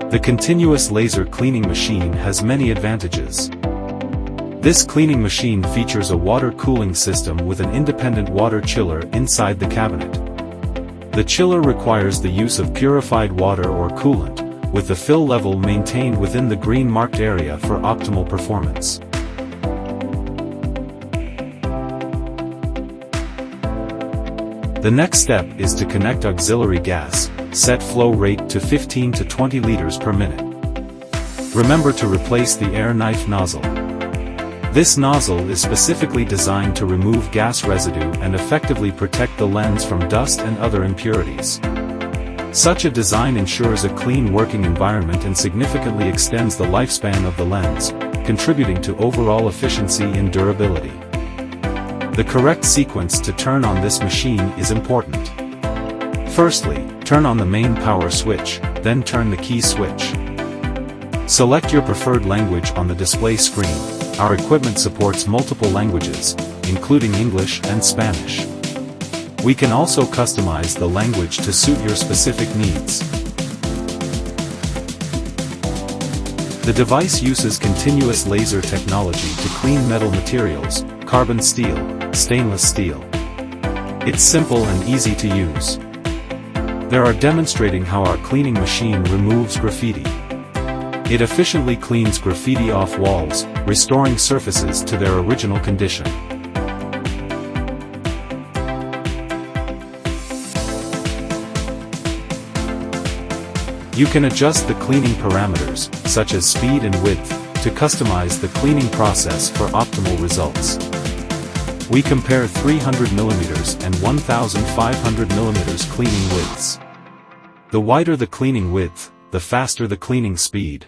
The continuous laser cleaning machine has many advantages. This cleaning machine features a water cooling system with an independent water chiller inside the cabinet. The chiller requires the use of purified water or coolant, with the fill level maintained within the green marked area for optimal performance. The next step is to connect auxiliary gas, set flow rate to 15 to 20 liters per minute. Remember to replace the air knife nozzle. This nozzle is specifically designed to remove gas residue and effectively protect the lens from dust and other impurities. Such a design ensures a clean working environment and significantly extends the lifespan of the lens, contributing to overall efficiency and durability. The correct sequence to turn on this machine is important. Firstly, turn on the main power switch, then turn the key switch. Select your preferred language on the display screen. Our equipment supports multiple languages, including English and Spanish. We can also customize the language to suit your specific needs. The device uses continuous laser technology to clean metal materials, carbon steel, stainless steel. It's simple and easy to use. They are demonstrating how our cleaning machine removes graffiti. It efficiently cleans graffiti off walls, restoring surfaces to their original condition. You can adjust the cleaning parameters, such as speed and width, to customize the cleaning process for optimal results. We compare 300mm and 1500mm cleaning widths. The wider the cleaning width, the faster the cleaning speed.